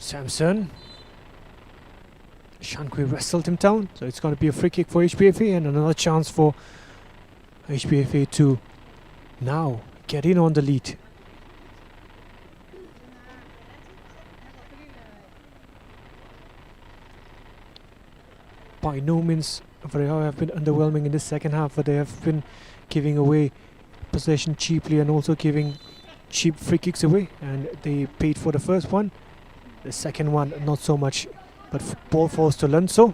Samson. Shankwi wrestled him down, so it's going to be a free kick for HPFA and another chance for HPFA to now get in on the lead. By no means VAREIHAO have been underwhelming in the second half, but they have been giving away possession cheaply and also giving cheap free kicks away, and they paid for the first one. The second one not so much, but ball falls to Lanso.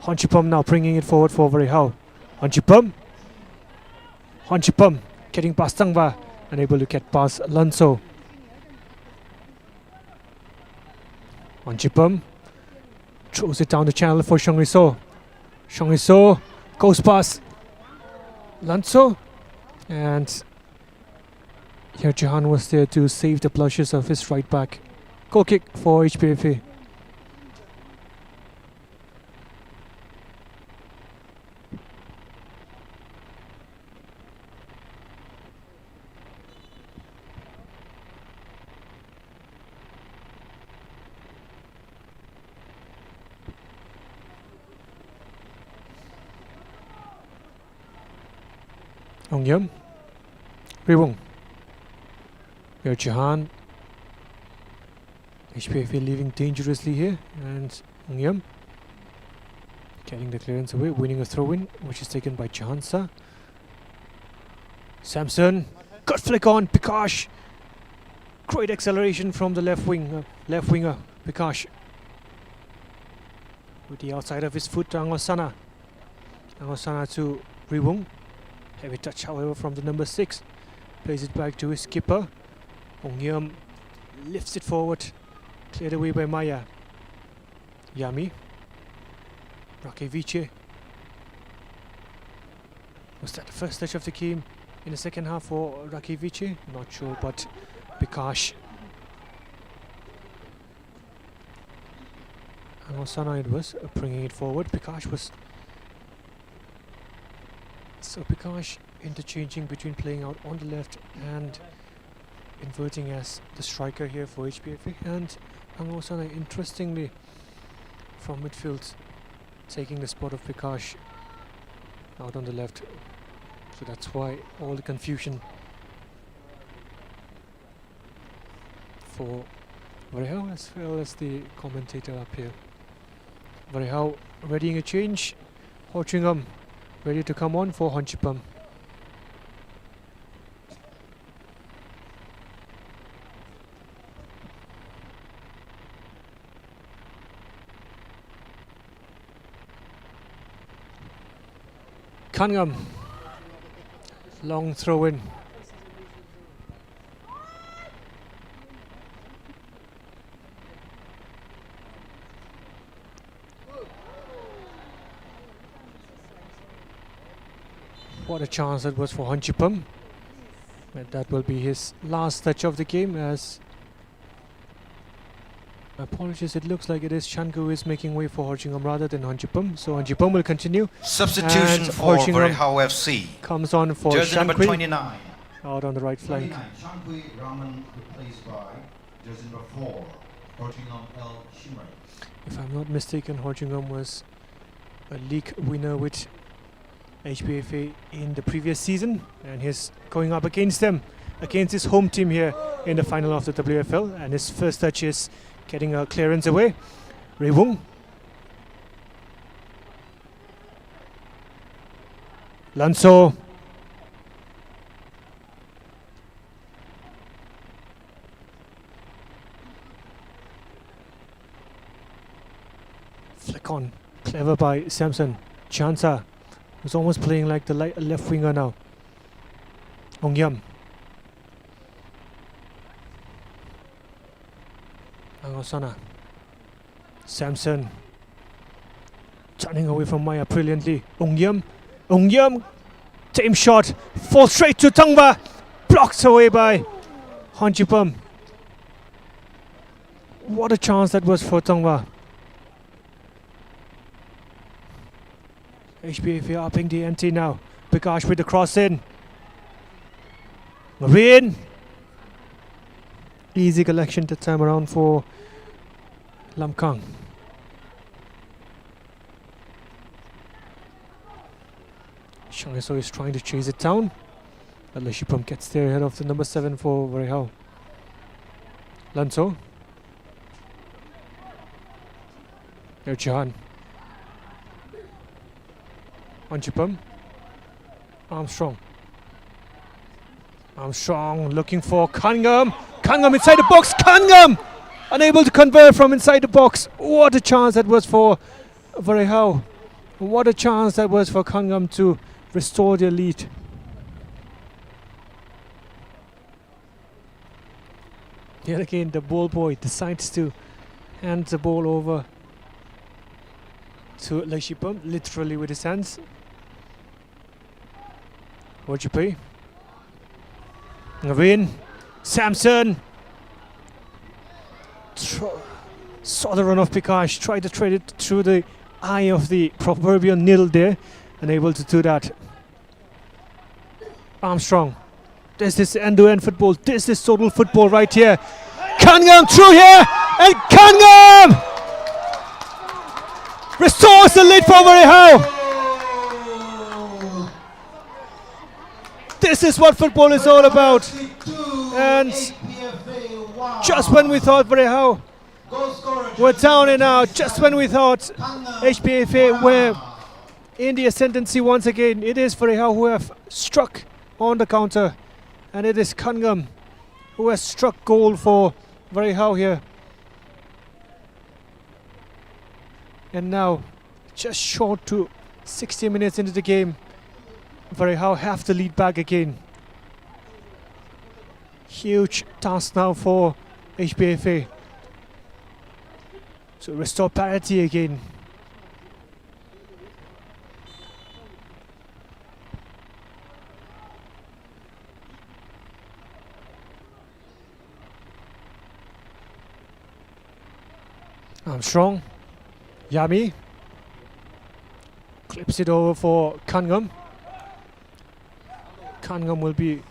Honchipum now bringing it forward for VAREIHAO. Honchipum getting past Tangva, unable to get past Lanso. Honchipum throws it down the channel for Shongriso. Shongriso goes past Lanso, and here Jahan was there to save the blushes of his right back. Goal kick for HPFA. Ongyam, Riwong. Here Jahan. HPFA leaving dangerously here, and Ongyam getting the clearance away, winning a throw-in, which is taken by Jahansa. Samson, good flick on Pikash. Great acceleration from the left winger, Pikash. With the outside of his foot, Angosana. Angosana to Riwong. Heavy touch, however, from the number 6. Plays it back to his skipper. Ongyam lifts it forward. Cleared away by Maya. Yami. Rakevice. Was that the first touch of the game in the second half for Rakevice? Not sure, but Pikash. And Osana it was, bringing it forward. Pikash was... So Pikash interchanging between playing out on the left and inverting as the striker here for HPFA, and Angosana interestingly from midfield taking the spot of Pikash out on the left. So that's why all the confusion for VAREIHAO as well as the commentator up here. VAREIHAO readying a change. Horchingham ready to come on for Honchipum. Kamjong, long throw in. What a chance that was for Honchipum. And that will be his last touch of the game, as apologies, it looks like it is Changu who is making way for Horchingham rather than Honchipum. So Honchipum will continue. Substitution for VAREIHAO FC. Comes on for Jersey number Shankwi 29. out on the right flank. Shankwi Raman replaced by jersey number 4, Horchingham L. Shimmer. If I'm not mistaken, Horchingham was a league winner with HPFA in the previous season, and he's going up against them, against his home team here in the final of the WFL, and his first touch is getting a clearance away. Riwong. Lanso. Flick on. Clever by Samson. Chansa was almost playing like the left winger now. Ongyam. Angosana. Samson. Turning away from Maya brilliantly. Ongyam. Ongyam. Tame shot. Falls straight to Tangva. Blocked away by Honchipum. What a chance that was for Tangva. HPFA upping the ante now. Pikash with the cross in. Marine. Easy collection that time around for Lam Kang. Shangiso is trying to chase it down. But Leshipam gets there ahead of the number 7 for VAREIHAO. Lanso. There Jahan. Anjipam. Armstrong. Armstrong looking for Kamjong. Kamjong inside the box. Kamjong unable to convert from inside the box. What a chance that was for VAREIHAO. What a chance that was for Kamjong to restore their lead. Yet again, the ball boy decides to hand the ball over to Leshipam, literally with his hands. Wajipi. Naveen. Samson. Saw the run of Pikash. Tried to trade it through the eye of the proverbial needle there. Unable to do that. Armstrong. This is end-to-end football. This is total football right here. Kamjong through here. And Kamjong restores the lead for VAREIHAO. This is what football is all about. And just when we thought VAREIHAO were down and out, just when we thought HPFA were in the ascendancy once again, it is VAREIHAO who have struck on the counter. And it is Kamjong who has struck goal for VAREIHAO here. And now, just short to 60 minutes into the game, VAREIHAO have the lead back again. Huge task now for HPFA to restore parity again. Armstrong. Yami clips it over for Kamjong. Kamjong will be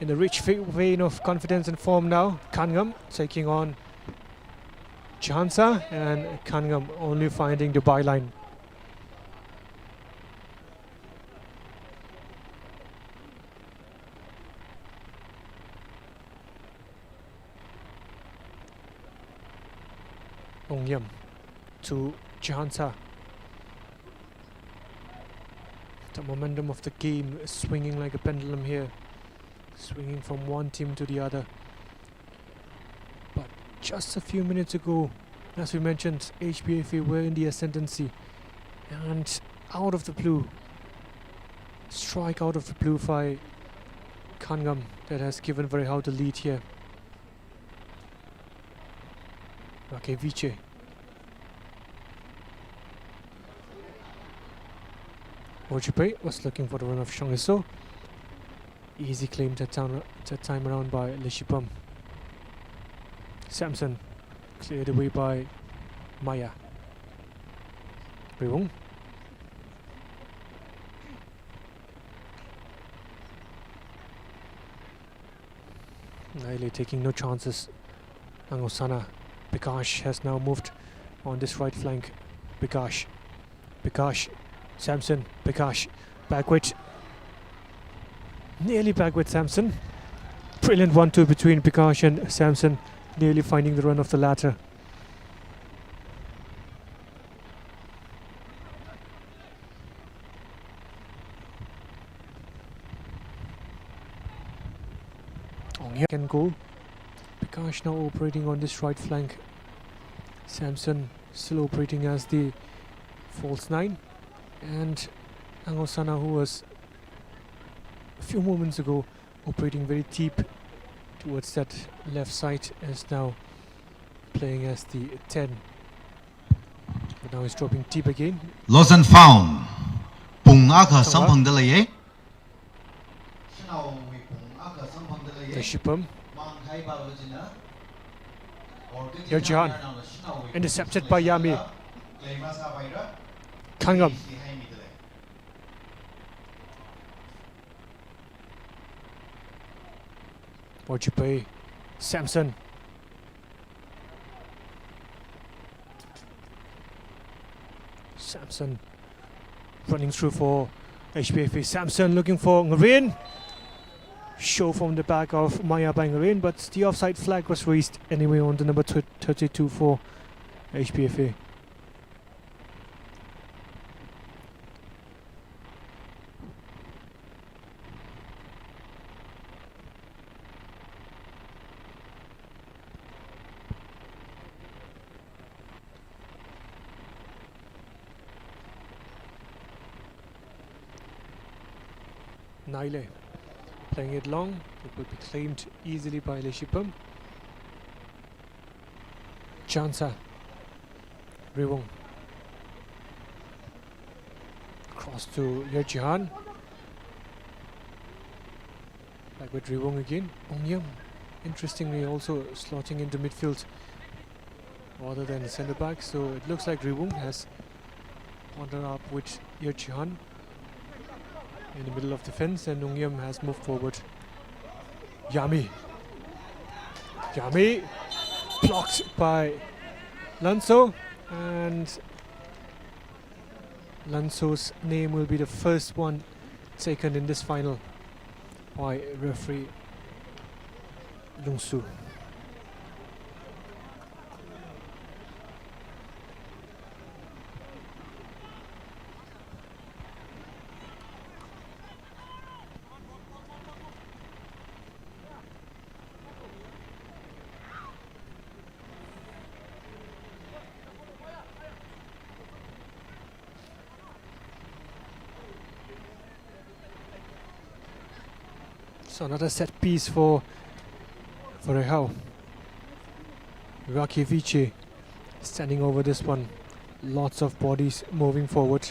in a rich vein of confidence and form now. Kamjong taking on Chansa, and Kamjong only finding the byline. Ongyam to Chansa. The momentum of the game is swinging like a pendulum here, swinging from one team to the other. But just a few minutes ago, as we mentioned, HPFA were in the ascendancy, and out of the blue, strike out of the blue by Kamjong that has given VAREIHAO the lead here. Okay, Viche. Ojipe was looking for the run of Shangiso. Easy claim that time around by Leshipam. Samson cleared away by Maya. Rewong. Naile taking no chances. Angosana. Pikash has now moved on this right flank. Pikash. Samson. Pikash. Backward. Nearly backward Samson. Brilliant 1-2 between Pikash and Samson. Nearly finding the run of the latter. Can go. Pikash now operating on this right flank. Samson still operating as the false 9. And Angosana, who was a few moments ago operating very deep towards that left side, is now playing as the 10. But now he's dropping deep again. Lost and found. Pung aka sampang dalaye. Leshipam. Here Jahan. Intercepted by Yami. Kamjong. Wajipe. Samson. Samson running through for HPFA. Samson looking for Ngaren. Show from the back of Maya by Ngaren, but the offside flag was raised anyway on the number 32 for HPFA. Naile playing it long. It will be claimed easily by Leshipam. Chansa Rewong cross to Yerjihan. Back with Rewong again. Ongyam interestingly also slotting into midfield rather than the centre back, so it looks like Rewong has wandered up with Yerjihan in the middle of the fence, and Ongyam has moved forward. Yami blocked by Lanso, and Lanso's name will be the first one taken in this final by referee Lungsu. So another set piece for VAREIHAO. Rakivici standing over this one. Lots of bodies moving forward.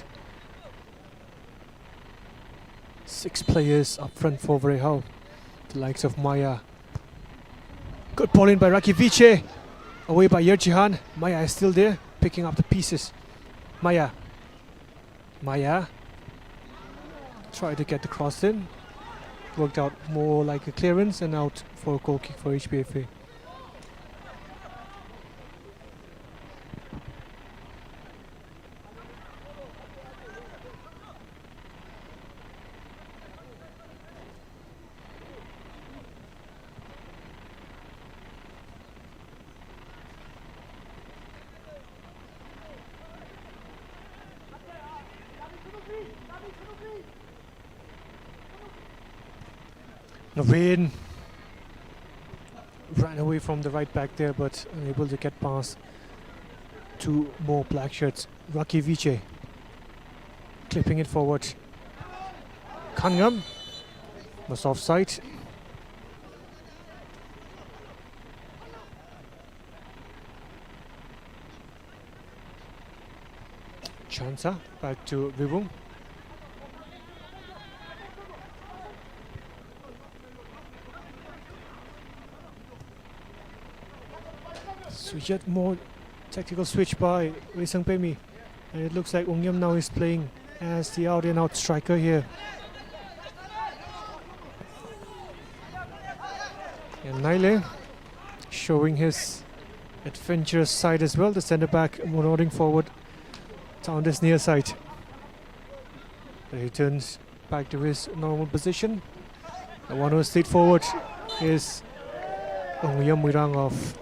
6 players up front for VAREIHAO. The likes of Maya. Good ball in by Rakivici. Away by Yerjihan. Maya is still there, picking up the pieces. Maya tried to get the cross in. Worked out more like a clearance and out for a goal kick for HPFA. Naveen ran away from the right back there, but unable to get past 2 more black shirts. Rakivici clipping it forward. Kamjong was offside. Chansa back to Vivung. So yet more tactical switch by Wei Pemi, and it looks like Ongyam now is playing as the out and out striker here. And Naile showing his adventurous side as well. The centre back nodding forward down this near side. But he turns back to his normal position. The one who is straight forward is Ongyam Wirang of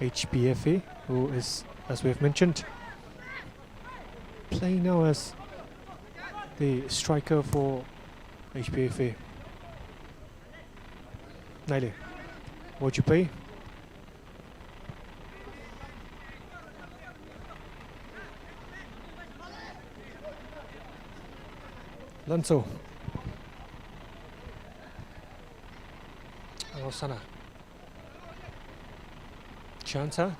HPFA, who is, as we have mentioned, playing now as the striker for HPFA. Naile, what'd you pay? Lanso. Rosana. Chansa.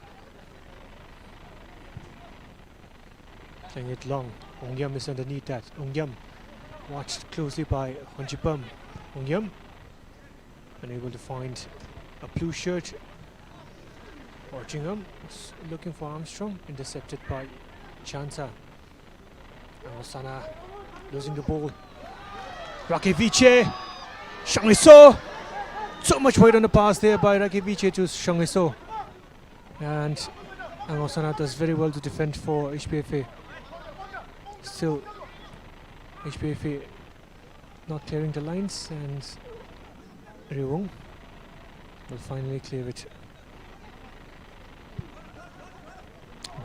Playing it long. Ongyam is underneath that. Ongyam watched closely by Honjipam. Ongyam unable to find a blue shirt. Orchingham was looking for Armstrong, intercepted by Chansa. Rosana losing the ball. Rakivici. Shangiso. So much weight on the pass there by Rakivici to Shangiso. And Angosana does very well to defend for HPFA. Still, HPFA not clearing the lines, and Riwong will finally clear it.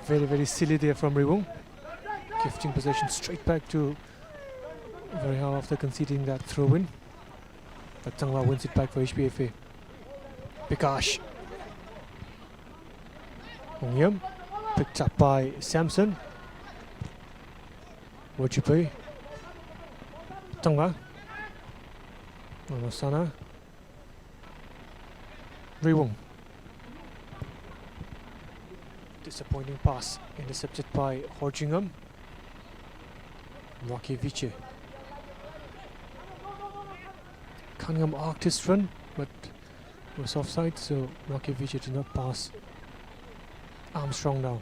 Very, very silly there from Riwong, gifting possession straight back to VAREIHAO after conceding that throw-in. But Tangwa wins it back for HPFA. Bikash. Ongyam picked up by Samson. Wajipai. Tangwa. Manosana. Riwong. Disappointing pass intercepted by Horjingham. Rocky Viche. Cunningham arced his run, but was offside, so Rocky Viche did not pass. Armstrong now.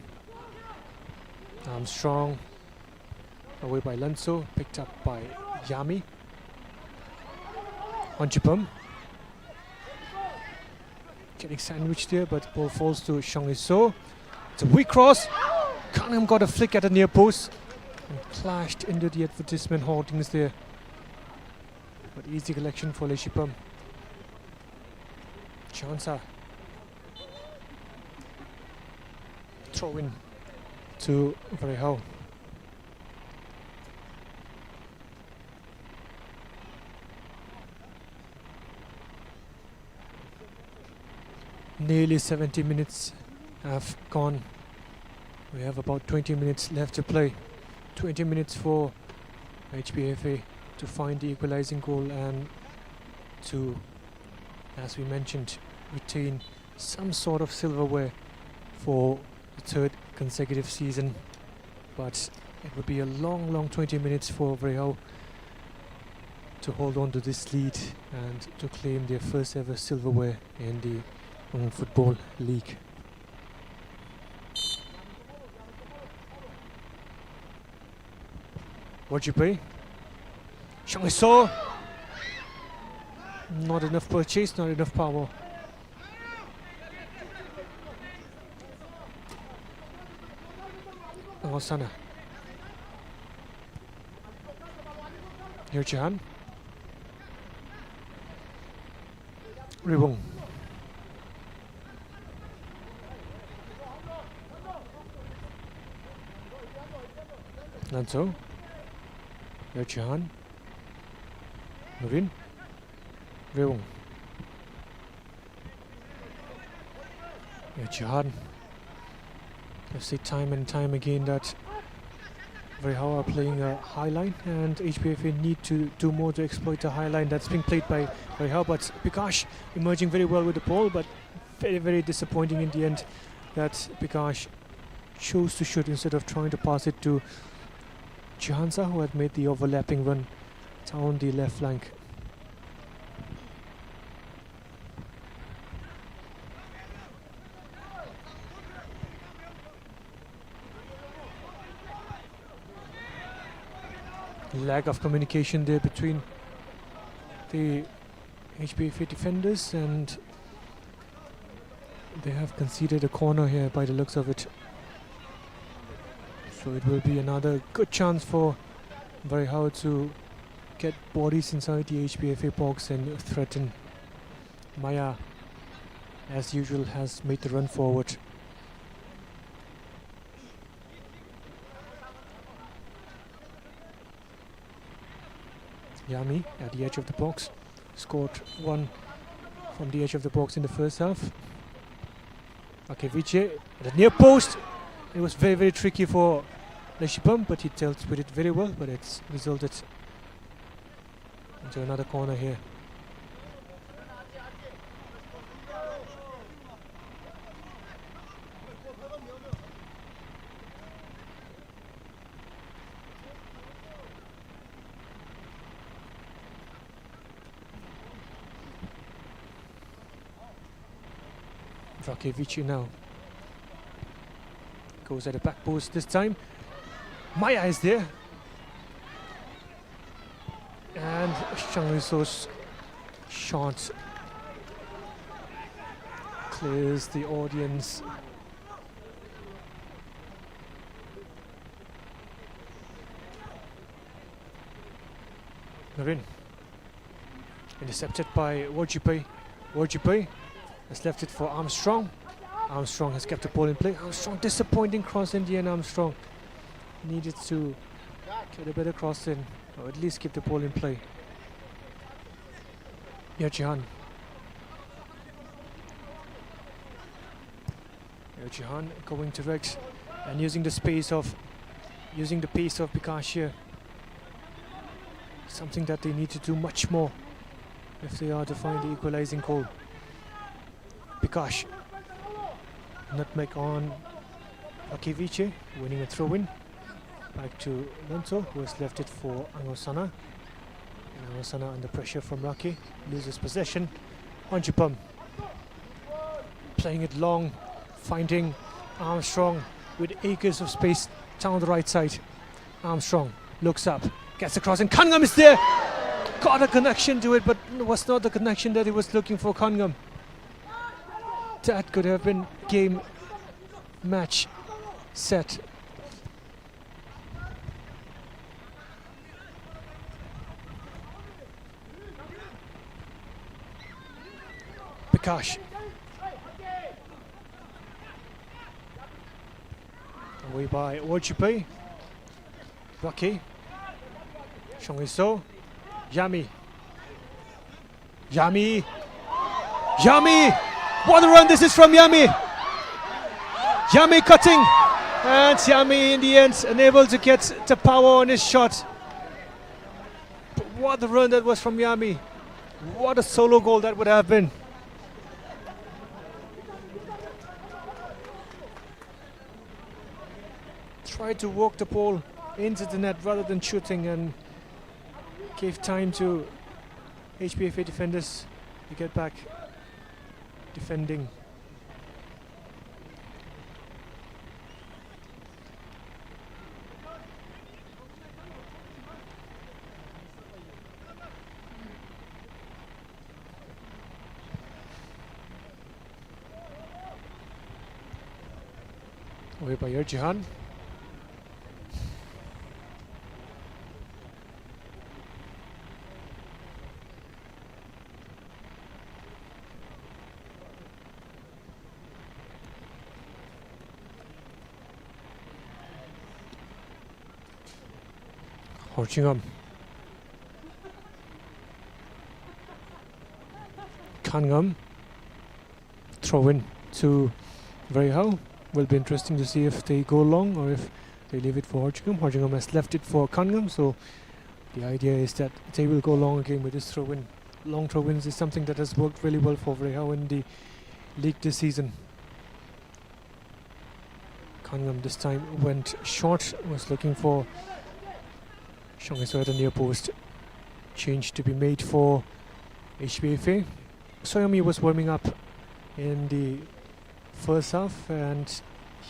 Armstrong away by Lanso, picked up by Yami. Onchipam. Getting sandwiched there, but ball falls to Shang So. It's a weak cross. Cunningham got a flick at the near post and clashed into the advertisement hoardings there. But easy collection for Leshipam. Chansa. Throw in to VAREIHAO. Nearly 70 minutes have gone. We have about 20 minutes left to play. 20 minutes for HPFA to find the equalizing goal and to, as we mentioned, retain some sort of silverware for the third consecutive season. But it would be a long 20 minutes for VAREIHAO to hold on to this lead and to claim their first ever silverware in the Football League. Wajipai. Shang So. Not enough purchase, not enough power. Angosana. Here Jahan. Riwong. Lanso. Here Jahan. Nurin. Riwong. Here Jahan. I've seen time and time again that VAREIHAO are playing a high line, and HPFA need to do more to exploit the high line that's being played by VAREIHAO. But Bikash emerging very well with the ball, but very disappointing in the end that Bikash chose to shoot instead of trying to pass it to Chihansa, who had made the overlapping run down the left flank. Lack of communication there between the HPFA defenders, and they have conceded a corner here by the looks of it. So it will be another good chance for VAREIHAO to get bodies inside the HPFA box and threaten. Maya, as usual, has made the run forward. Yami at the edge of the box, scored one from the edge of the box in the first half. Okay, Viche at the near post. It was very tricky for Leshipam, but he dealt with it very well, but it's resulted into another corner here. Rakevici now goes at the back post this time. Maya is there, and Shang Riso's shot clears the audience. Marin. Intercepted by Warjipai. Warjipai has left it for Armstrong. Armstrong has kept the ball in play. Armstrong, disappointing cross in the end. Armstrong needed to get a better cross in, or at least keep the ball in play. Yerjihan. Yerjihan going direct and using the pace of Bikash here. Something that they need to do much more if they are to find the equalizing goal. Bikash. Nutmeg on Akivice, winning a throw-in. Back to Lonto, who has left it for Angosana. And Angosana under pressure from Raki, loses possession. Onjipam playing it long, finding Armstrong with acres of space down the right side. Armstrong looks up, gets across, and Kangam is there! Got a connection to it, but was not the connection that he was looking for, Kangam. That could have been game, match, set. Bikash. Away by Warjipai. Raki. Shongiso. Yami. Yami. Yami! What a run this is from Yami! Yami cutting! And Yami in the end unable to get the power on his shot. But what a run that was from Yami. What a solo goal that would have been. Tried to walk the ball into the net rather than shooting, and gave time to HPFA defenders to get back defending. Away by Yerjihan. Horchingham. Kangham. Throw in to VAREIHAO. Will be interesting to see if they go long or if they leave it for Horchingham. Horchingham has left it for Kangham, so the idea is that they will go long again with this throw in. Long throw ins is something that has worked really well for VAREIHAO in the league this season. Kangham this time went short, was looking for Shongiso at the near post. Change to be made for HPFA. Soyomi was warming up in the first half, and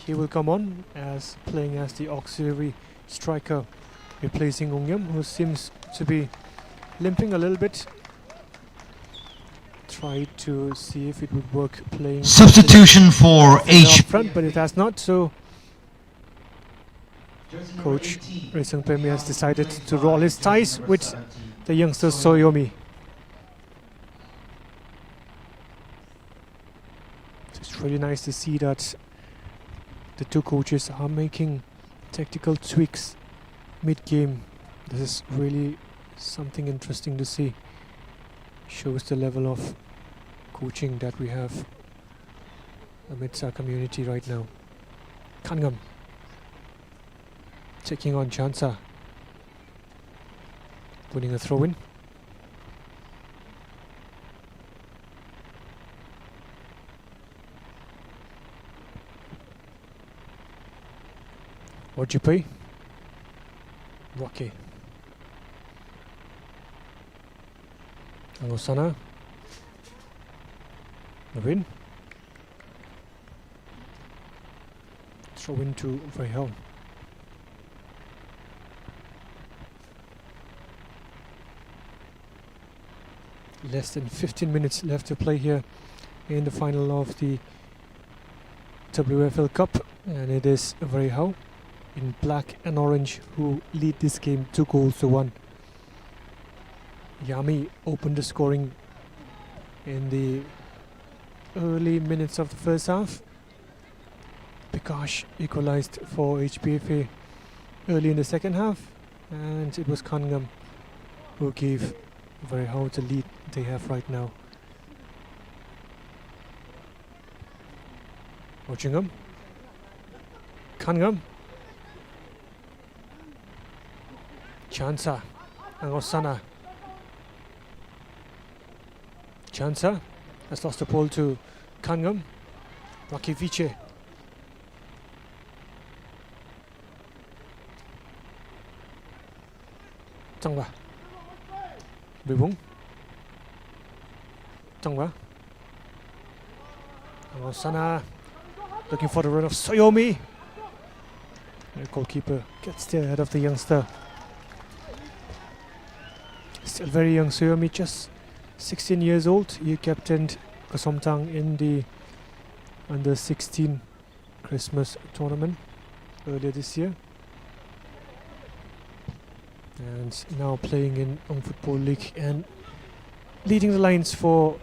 he will come on as playing as the auxiliary striker, replacing Ongyam, who seems to be limping a little bit. Tried to see if it would work playing Substitution for H. front, but it has not. So Coach Ray Sung Pemi has decided to roll his ties with the youngster Soyomi. It's really nice to see that the two coaches are making tactical tweaks mid-game. This is really something interesting to see. Shows the level of coaching that we have amidst our community right now. Kangham taking on Chansa, winning a throw-in. Warjipai. Rocky. Angosana. Navin. Throw into VAREIHAO. Less than 15 minutes left to play here in the final of the WFL Cup, and it is VAREIHAO in black and orange who lead this game 2-1. Yami opened the scoring in the early minutes of the first half. Bikash equalized for HPFA early in the second half, and it was Kamjong who gave VAREIHAO the lead they have right now. Kamjong, Chansa, Angosana. Chansa has lost the ball to Kamjong. Rocky Viche. Tangwa. Bibung. Tangwa. Angosana looking for the run of Soyomi. The goalkeeper gets there ahead of the youngster. Still very young Soyomi, just 16 years old. He captained Kasomtang in the under 16 Christmas tournament earlier this year, and now playing in Ong Football League and leading the lines for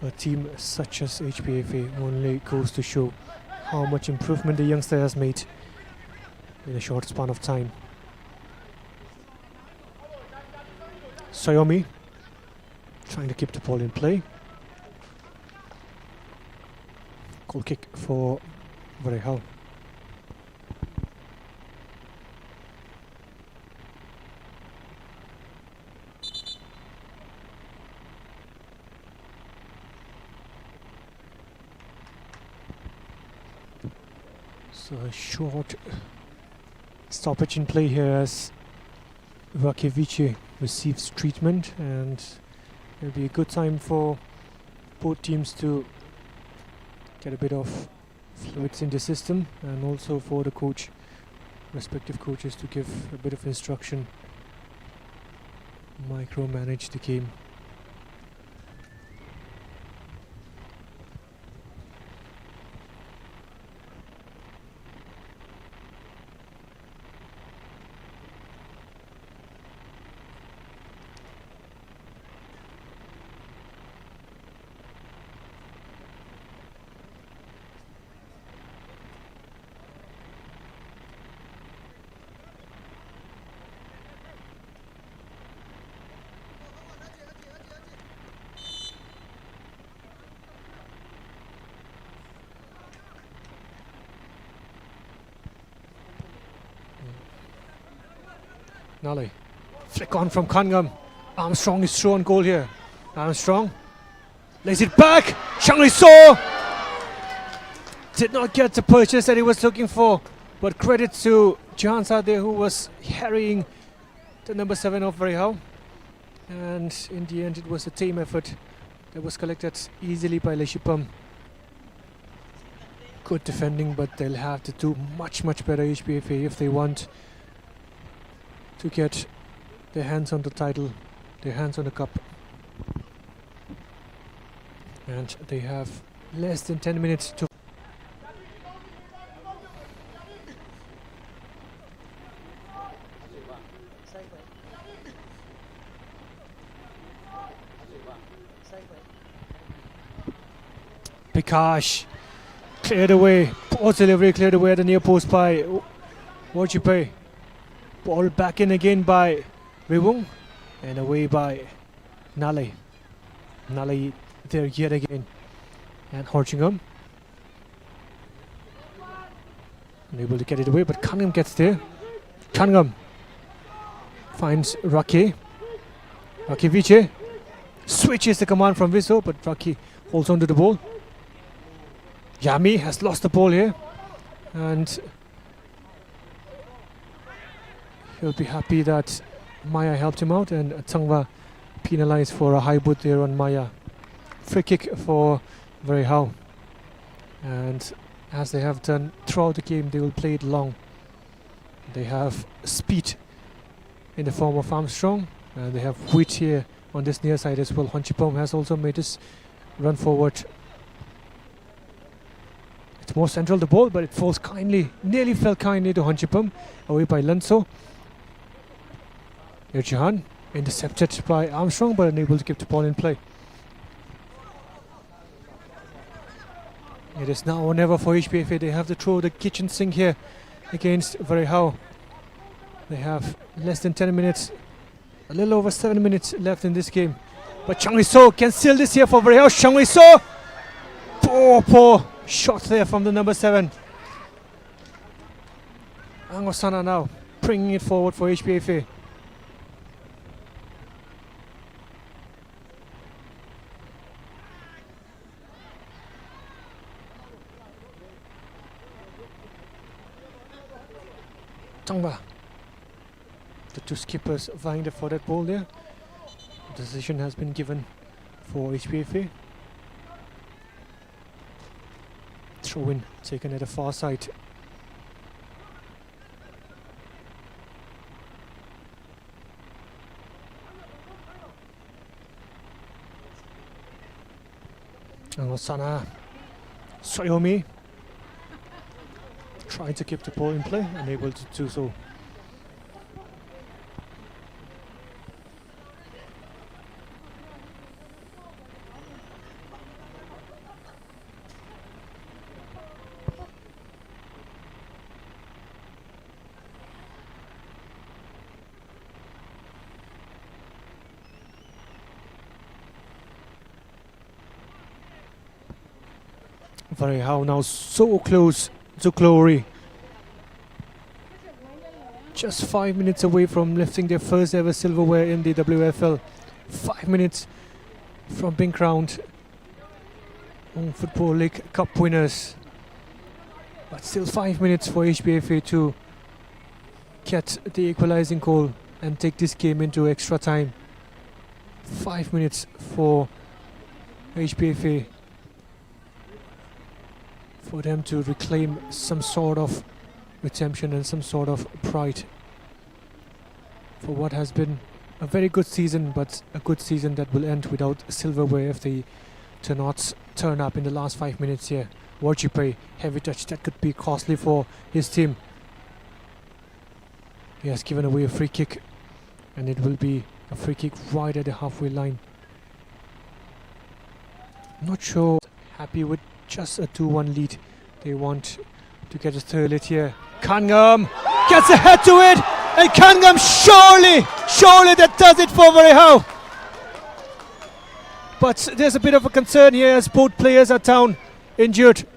a team such as HPFA. Only goes to show how much improvement the youngster has made in a short span of time. Soyomi trying to keep the ball in play. Goal kick for VAREIHAO. So a short stoppage in play here as Rakevici receives treatment, and it'll be a good time for both teams to get a bit of fluids in the system, and also for the coach, respective coaches, to give a bit of instruction, micromanage the game. Nale, flick on from Kamjong. Armstrong is through on goal here. Armstrong lays it back. Shangli So did not get the purchase that he was looking for, but credit to Jansa there, who was harrying the number 7 of VAREIHAO, and in the end it was a team effort that was collected easily by Leshipam. Good defending, but they'll have to do much better, HPFA, if they want to get their hands on the title, their hands on the cup. And they have less than 10 minutes to Bikash cleared away, ball delivery cleared away at the near post by Wajipe. Ball back in again by Rewung, and away by Nale. Nale there yet again, and Horchingham unable to get it away, but Kamjong gets there. Kamjong finds Raki. Raki Viche switches the command from Viso, but Raki holds on to the ball. Yami has lost the ball here, and he'll be happy that Maya helped him out, and Tsangwa penalized for a high boot there on Maya. Free kick for VAREIHAO, and as they have done throughout the game, they will play it long. They have speed in the form of Armstrong, and they have width here on this near side as well. Honchipom has also made his run forward. It's more central the ball, but it falls kindly, nearly fell kindly to Honchipom, away by Lanso. Irjahan Intercepted by Armstrong, but unable to keep the ball in play. It is now or never for HPFA. They have to throw the kitchen sink here against VAREIHAO. They have less than 10 minutes, a little over 7 minutes left in this game. But Chang So can seal this here for VAREIHAO. Chang So, poor shot there from the number 7. Angosana now bringing it forward for HPFA. Tangba. The two skippers vying for that ball there. The decision has been given for HPFA. Throw in taken at the far side. Angosana Soyomi trying to keep the ball in play, unable to do so. VAREIHAO now so close to glory. Just 5 minutes away from lifting their first ever silverware in the WFL. 5 minutes from being crowned Football League Cup winners. But still 5 minutes for HPFA to get the equalizing goal and take this game into extra time. 5 minutes for HPFA, for them to reclaim some sort of redemption and some sort of pride for what has been a very good season, but a good season that will end without silverware if they do not turn up in the last 5 minutes here. Warjipe, heavy touch, that could be costly for his team. He has given away a free kick, and it will be a free kick right at the halfway line. Not sure happy with just a 2-1 lead. They want to get a third lead here. Kamjong gets ahead to it, and Kamjong surely that does it for VAREIHAO. But there's a bit of a concern here as both players are down, injured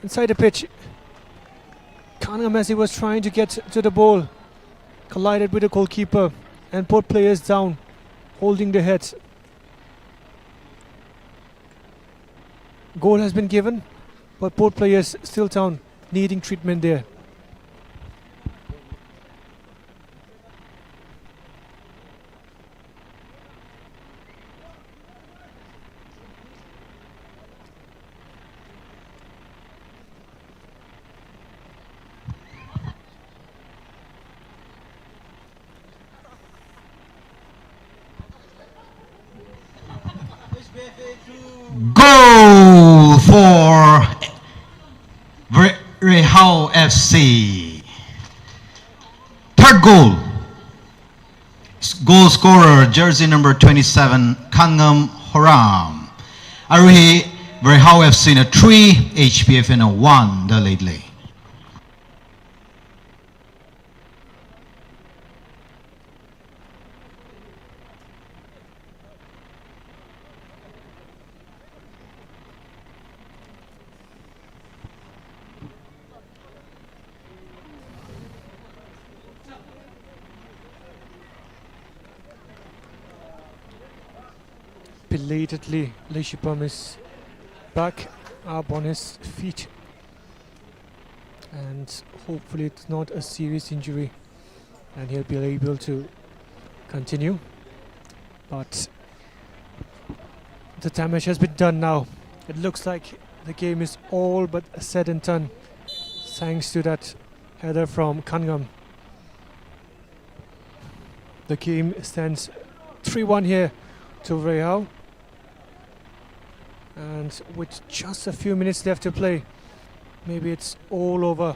inside the pitch. Kamjong, as he was trying to get to the ball, collided with the goalkeeper, and both players down, holding their heads. Goal has been given, but both players still down, needing treatment there. Goal for VAREIHAO FC. Third goal. Goal scorer, jersey number 27, Kamjong Horam. VAREIHAO FC in a 3, HPF in a 1, the lately. Belatedly, Leishipam is back up on his feet, and hopefully it's not a serious injury and he'll be able to continue. But the damage has been done now. It looks like the game is all but said and done thanks to that header from Kamjong. The game stands 3-1 here to VAREIHAO. And with just a few minutes left to play, maybe it's all over,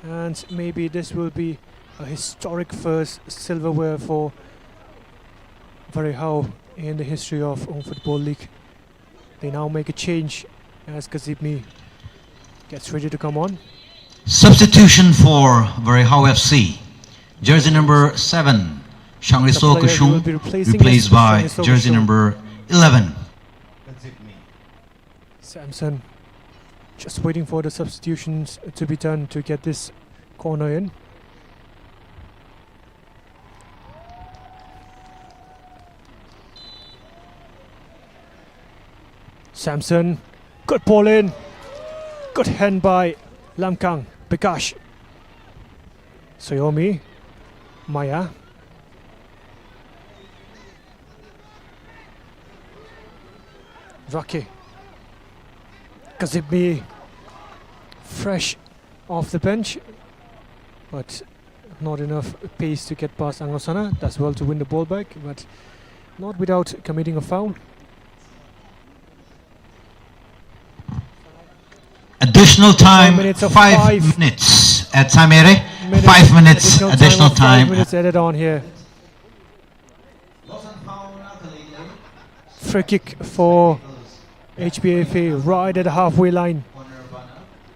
and maybe this will be a historic first silverware for VAREIHAO in the history of Football League. They now make a change as Kazibmi gets ready to come on. Substitution for VAREIHAO FC. Jersey number 7, Shangriso The player who will Kushung, be replacing replaced is by Shangriso jersey Kushung. number 11. Kazibmi. Samson just waiting for the substitutions to be done to get this corner in. Samson, good ball in. Good hand by Lamkang, Bikash. Soyomi, Maya. Rocky. Kazibmi, fresh off the bench, but not enough pace to get past Angosana. Does well to win the ball back, but not without committing a foul. Additional time, 5 minutes of 5 minutes at Samere. 5 minutes additional of 5 time. minutes added on here. Free kick for HPFA right at the halfway line.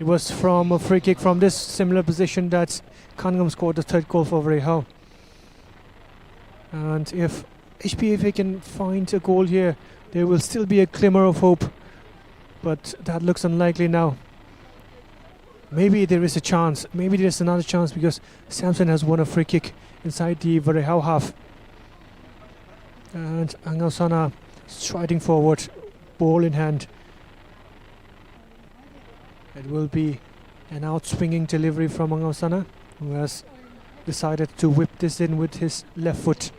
It was from a free kick from this similar position that Kamjong scored the third goal for VAREIHAO. And if HPFA can find a goal here, there will still be a glimmer of hope, but that looks unlikely now. Maybe there is a chance, maybe there's another chance, because Samson has won a free kick inside the VAREIHAO half. And Angosana striding forward, ball in hand. It will be an out-swinging delivery from Angosana, who has decided to whip this in with his left foot.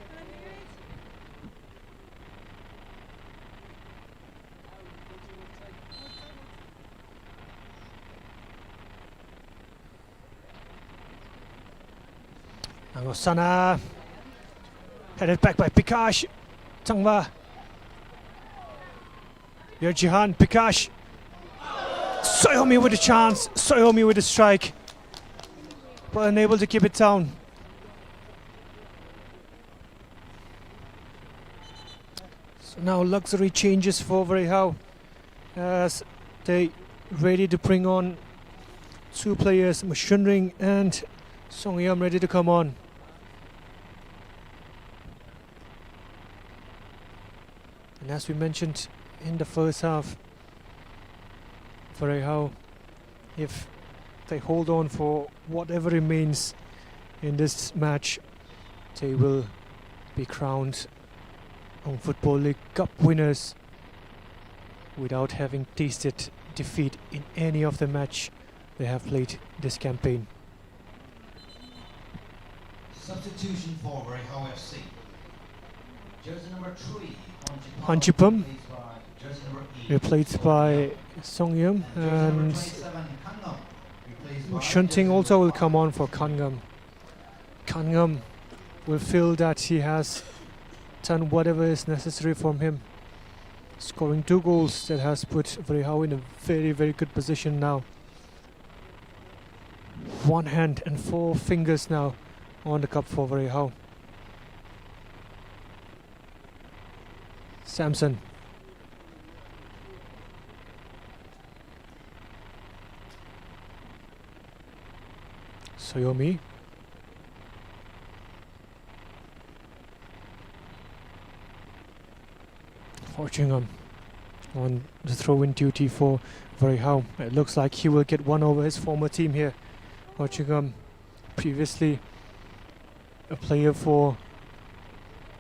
Angosana headed back by Pikash. Tangwa. Here Jihan, Pikash. Soyomi with a chance. Soyomi with a strike, but unable to keep it down. So now luxury changes for VAREIHAO as they ready to bring on two players, Mashunring and Songyam, ready to come on. And as we mentioned in the first half, VAREIHAO, if they hold on for whatever remains in this match, they will be crowned Football League Cup winners without having tasted defeat in any of the match they have played this campaign. Substitution for VAREIHAO FC. Jersey number 3, Hanchipam, jersey number 8. replaced by Songyam, Jersey number and 27, Kamjong, replaced by Shunting also will come on for Kamjong. Kamjong will feel that he has done whatever is necessary from him, scoring 2 goals that has put VAREIHAO in a very, very good position now. 1 hand and 4 fingers now on the cup for VAREIHAO. Samson. Soyomi. Fortunum on the throw-in duty for VAREIHAO. It looks like he will get one over his former team here. Fortunum, previously a player for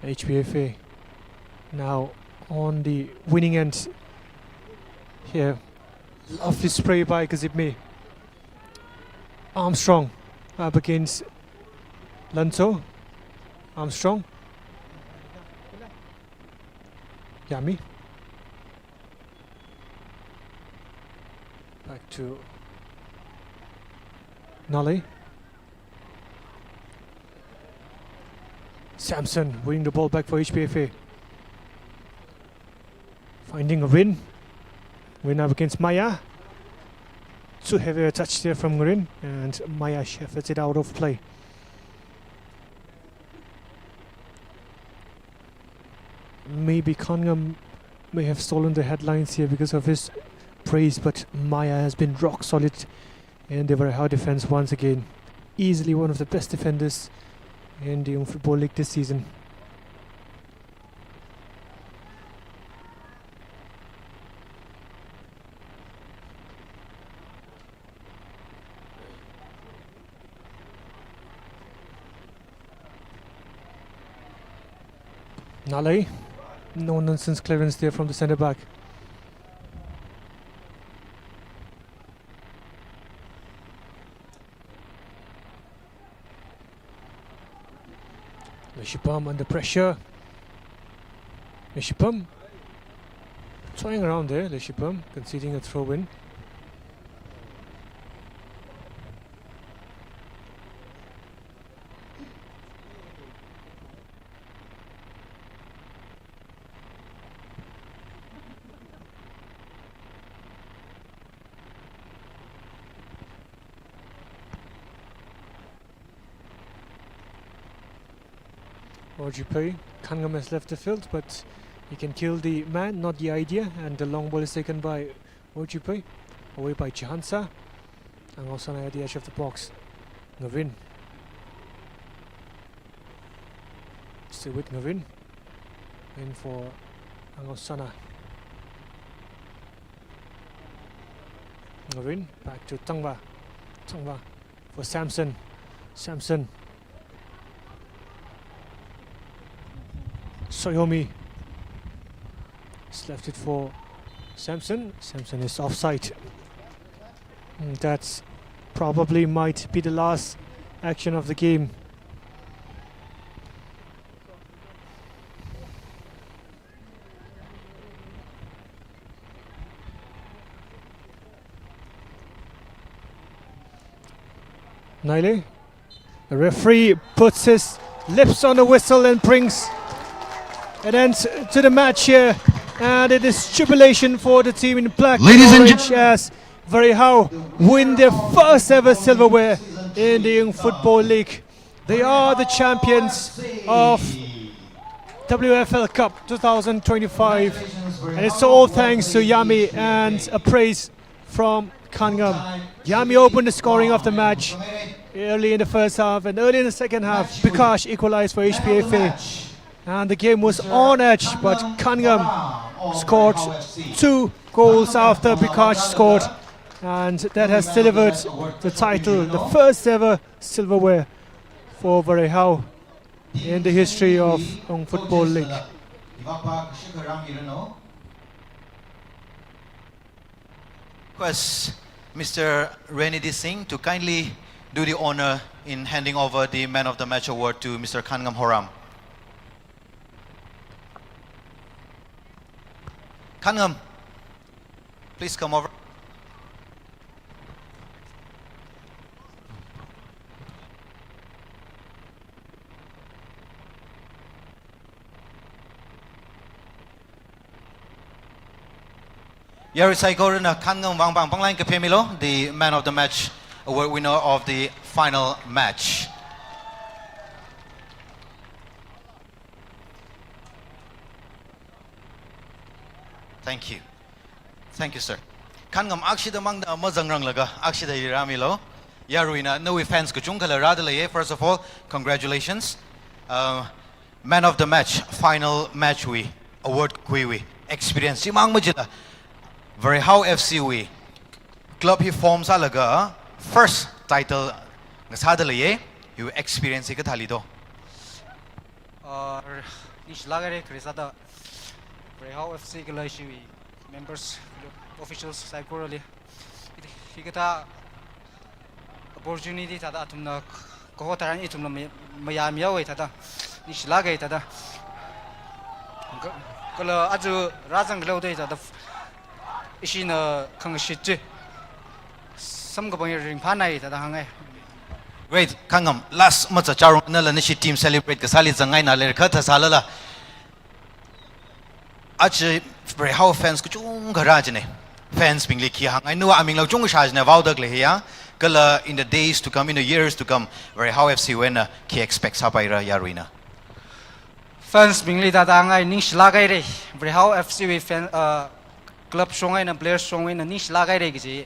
HPFA, now on the winning end here. Lovely spray by Kazibmi. Armstrong up against Lanto. Armstrong. Yami. Back to Nali. Samson winning the ball back for HPFA. Finding a win. Win up against Maya. Too heavy a touch there from Rin, and Maya shepherds it out of play. maybe Kamjong may have stolen the headlines here because of his praise, but Maya has been rock solid in the VAREIHAO defense once again. Easily one of the best defenders in the Young Football League this season. Nalai, no nonsense clearance there from the centre back. Leshipam under pressure. Leshipam trying around there. Leshipam conceding a throw in. Orjipe, Kamjong has left the field, but he can kill the man, not the idea, and the long ball is taken by Orjipe, away by Chihansa, and also at the edge of the box, Navin. Still with Navin, in for Angosana. Navin, back to Tangwa, Tangwa for Samson, Samson. Soyomi has left it for Samson. Samson is offside. That's probably might be the last action of the game. Naile, the referee puts his lips on the whistle and brings an end to the match here, and it is jubilation for the team in black Ladies and orange as VAREIHAO win their first ever silverware in the Young Football League. They are the champions of WFL Cup 2025, and it's all thanks to Yami and a praise from Kamjong. Yami opened the scoring of the match early in the first half, and early in the second half Bikash equalized for HPFA. And the game was on edge, but Kamjong scored 2 goals after Bikash scored, and that has delivered the title, the first ever silverware for VAREIHAO in the history of Young Football League. Request Mr. Renidi Singh to kindly do the honor in handing over the Man of the Match award to Mr. Kamjong Horam. Kamjong, please come over. Yari Saikoruna Kamjong Bang Bang Banglain Kapemilo, the Man of the Match award winner of the final match. Thank you. Thank you, sir. Kamjong Akshida Mangda Mazangrang Laga, Akshida Ramilo, Yaruina, no fans Kuchunkala Radalaye. First of all, congratulations. Man of the Match, final match we, award Kwiwi, experience. Simang Majila, VAREIHAO FC we, club he forms Alaga, first title Nasadalaye, you experience Ikatalido. Nishlagare Krisada VAREIHAO FC Galashi members, officials, psychorally. Hikata opportunity Tada Atumna Kohotaran Itum Miami away Tada Nishlagate Tada Kala Adu Razang Lode Tada Ishina Kangshit some going Panay Tada Hangai. Great, Kamjong. Last match, Charong Nalanishi team celebrate Kasali Zangaina Lerkata Salala. Actually, VAREIHAO fans kuchung garajne. Fans being like here. I know I mean like chung shajne vaudagli here. Kala in the days to come, in the years to come, VAREIHAO FC when ki expects hapaira yarina. fans bingli da angai ning slagai re VAREIHAO FC we fan club songai na players songai na ning slagai re gi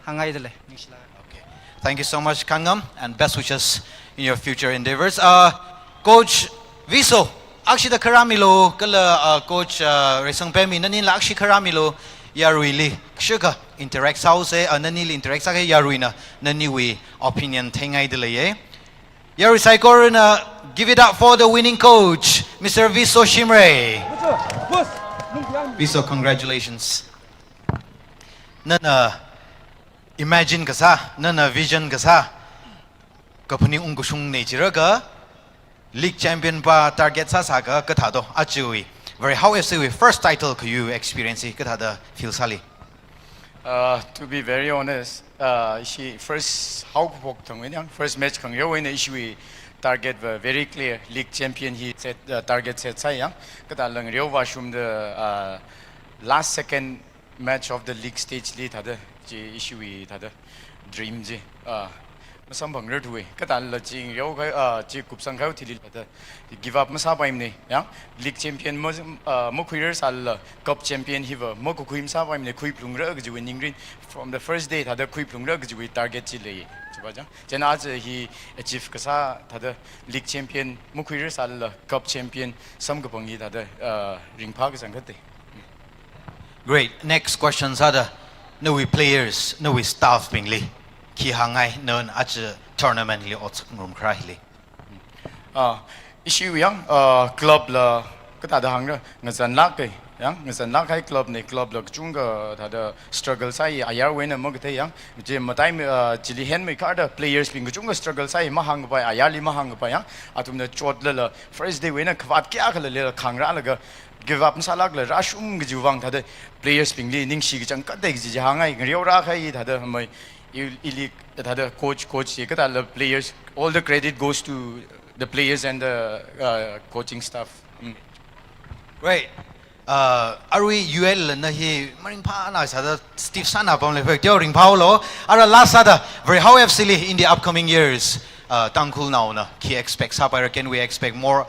hangai dele ning slagai. Okay. Thank you so much, Kangam, and best wishes in your future endeavors. Coach Viso, akshi da karamilo kala coach Resang Pemi nanin la akshi karamilo yaruili kshika interact house nanili interact sa yaruina naniwi opinion thengai dele Yari Saikorina, give it up for the winning coach, Mr. Viso Shimre. Viso, congratulations. Nana imagine kasa, nana vision kasa. Kapuni ungkusung nature ka, league champion pa target sa saga katado achui. VAREIHAO FC first title ka you experience katada feel sali. To be very honest, she first first match kang yo issue target very clear league champion he set target set sayang kata lang rio washum the last second match of the league stage lead had issue had dream ji masam bang red way kata la jing rio ji kupsang khau thili had give up masa paim ne yang league champion mo khuir sal cup champion hiva mo ko khuim sa paim ne khui plung ra ji winning green from the first day had khui plung ra ji target ji le 지바자 제가 아주 이 achieve 그사 다들 league champion mo khuir sal cup champion sam ko bangi dader ringpa ka sangat Great. Next question sada no we players no we staff bingli ki hangai non ach tournament li ot ngum kraili. issue yang club la kata da hang ngazan lak ke yang ngazan lak hai club ne club la chung ga da struggle sai ayar win mo ke yang je matai jili hen me ka da players ping chung ga struggle sai ma hang ba ayar li ma hang ba yang atum na chot la first day win khwat kya khala le khang ra la ga give up salak la rush gi juwang da players ping li ning si gi chang ka de ji hangai ngriau ra khai da mai ili da coach ka da players all the credit goes to the players and the coaching staff. Right. Are we UL na hi maring pa na sada Steve Sana pom le phek ring paulo ara last sada VAREIHAO FC in the upcoming years tangkul now na ki expect sapire can we expect more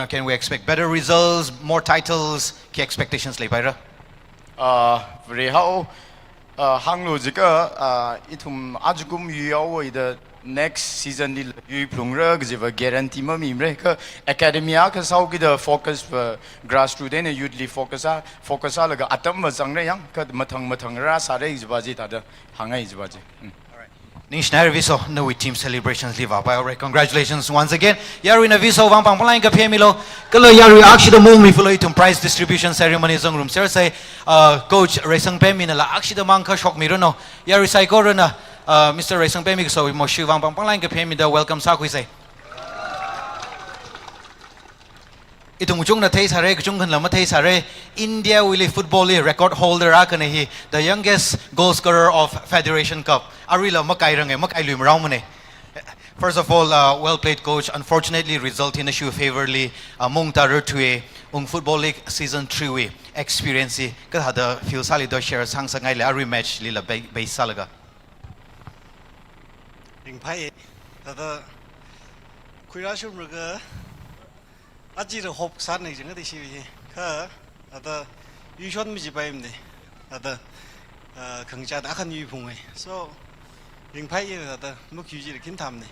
can we expect better results more titles ki expectations le paira VAREIHAO hanglo jika itum ajugum yao the next season ni yu plungra giva guarantee ma mimre ka academia ka sau ki the focus grassroots and youth focus laga atam ma changne yang ka mathang ra sare jibaji ta da hangai jibaji Nishnari Viso no we team celebrations live up alright congratulations once again Yaru na Viso wang pang palain ka phemilo kala Yaru actually the mong mi fulo itum prize distribution ceremony zong room sir say coach Resang Pemi na la actually the mang ka shock mi no Yaru sai ko na Mr. Resang Pemi so we mo shu wang pang palain ka phemi da welcome sa kui say itung chung na thei sare chung kan lama thei sare India will football record holder akane hi the youngest goal scorer of Federation Cup arila makai rangai makai luim raumane. First of all well played coach unfortunately result in a shoe favorably mong taru tue football league season 3 we experience ka hada feel sali do share sang sangai le rematch lila be salaga ring pai da kuira shum ruga aji ro hop san nei jeng de shi ka da yu shon mi ji bai ne da khang cha da khan yu phung ai so ring pai da mu kyu ji kin tham ne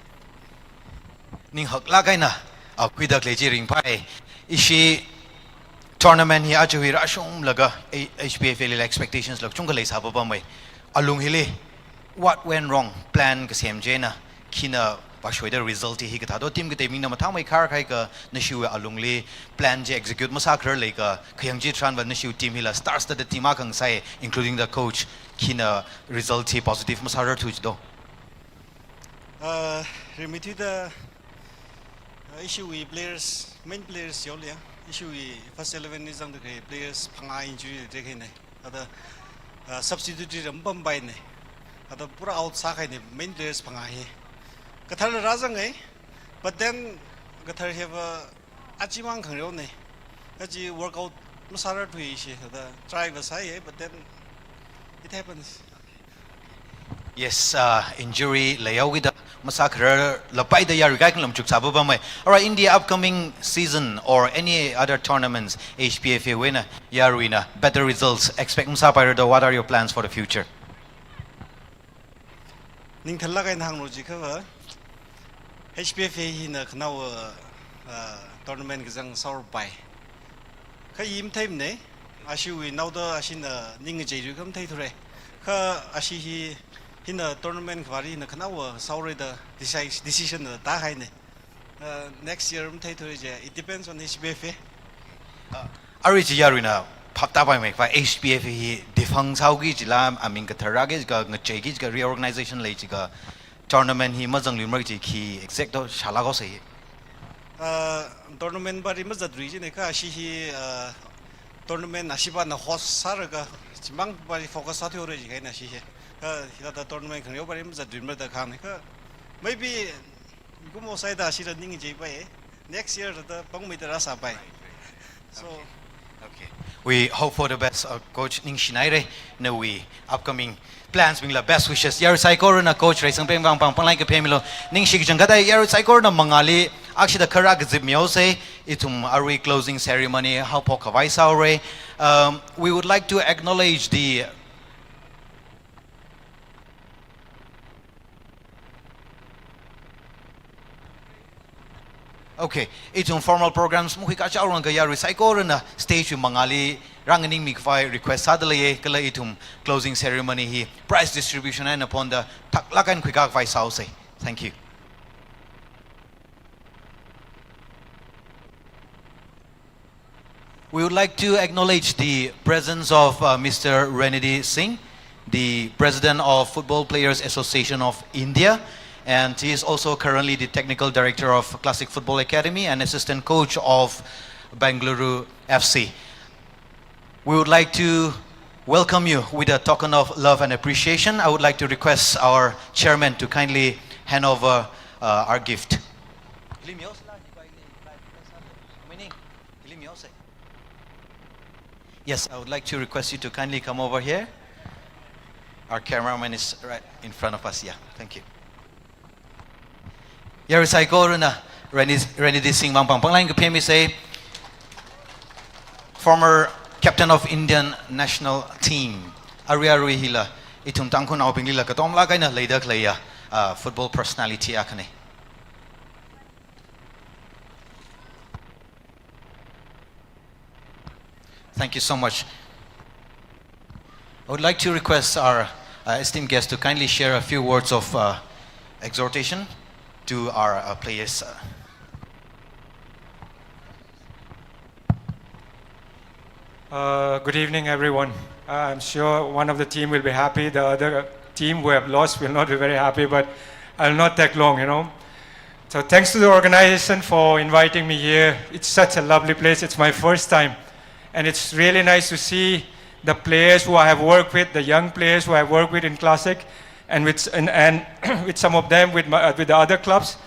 ning hak la kai na kui da le ji ring pai ishi tournament hi aju hi ra shum laga HPFA expectations lok chung ka le sa ba mai alung hile what went wrong plan ka sem je na kina ba shoi da result hi ka tha do team ke teming na ma thang mai khar khai ka na shiu alung le plan je execute ma sa khar le ka khyang ji tran ba na shiu team hi la stars the team a kang sai including the coach kina result hi positive ma sa ra thu do remedy the issue we players main players yo le issue we first 11 is on the players phanga injury de kai nei ada substitute ram bam bai nei ada pura out sa kai nei main players phanga he kathar rajang ai but then kathar have achimang khang ro nei aji workout masara thui she ada try was high but then it happens. Yes, injury layout with Masakra Lapai the Yarigaklam Chuksabame. Alright, in the upcoming season or any other tournaments, HPFA winner, Yaruina, better results. Expect Musapayro, what are your plans for the future? Ning Talaga in Hanglojika HPFA in a Knau tournament Gazang Sour Pai. Kayim time ne, Ashu we now the Ashina Ning Jayukam Tature. Ka Ashi in a tournament Vari in a Knau Sour the decision of Tahine. Next year, it depends on HPFA. Arich Yarina, Pata by make by HPFA, Defang Saugi, Jilam, Amin Kataragis, Chagis, reorganization Lajiga, tournament, he Mazang Limerji, he exacto Shalagose. Tournament, but he must have region, Kashi tournament, Ashiba, and host Saraga, Chimang, but focus at your region, the tournament can over him, the dreamer the Kanika. Maybe. Next year, the Pongmitarasa by. So, okay. We hope for the best, Coach Ning Shinaire. No, we upcoming plans being the best wishes. Yarusaikor na Coach Ray Sangpeng Bang Pang like a Pemilo. Ning Shikjangata, Yarusaikor na Mangali. Actually, the Karak Zibmiose, itum Ari closing ceremony, how Pokavai Saure. We would like to acknowledge the okay, it's formal programs. Muhika chaurang kaya recycle na stage yung mangali ranganing mikfai request sadalaye kala itum closing ceremony hi prize distribution and upon the taklakan kwikak vai sauce. Thank you. We would like to acknowledge the presence of Mr. Renedy Singh, the President of Football Players Association of India. And he is also currently the Technical Director of Classic Football Academy and Assistant Coach of Bengaluru FC. We would like to welcome you with a token of love and appreciation. I would like to request our chairman to kindly hand over our gift. Yes, I would like to request you to kindly come over here. Our cameraman is right in front of us. Yeah, thank you. Yarusaiko na Renedy Singh Bang Pang Panglang Pemi say former captain of Indian national team RIHA itum tangko na oping lila katom lagay na leader klaya football personality akane. Thank you so much. I would like to request our esteemed guest to kindly share a few words of exhortation to our players. Good evening, everyone. I'm sure one of the team will be happy. The other team who have lost will not be very happy, but I'll not take long, you know. So thanks to the organization for inviting me here. It's such a lovely place. It's my first time. And it's really nice to see the players who I have worked with, the young players who I have worked with in Classic, and with some of them with the other clubs.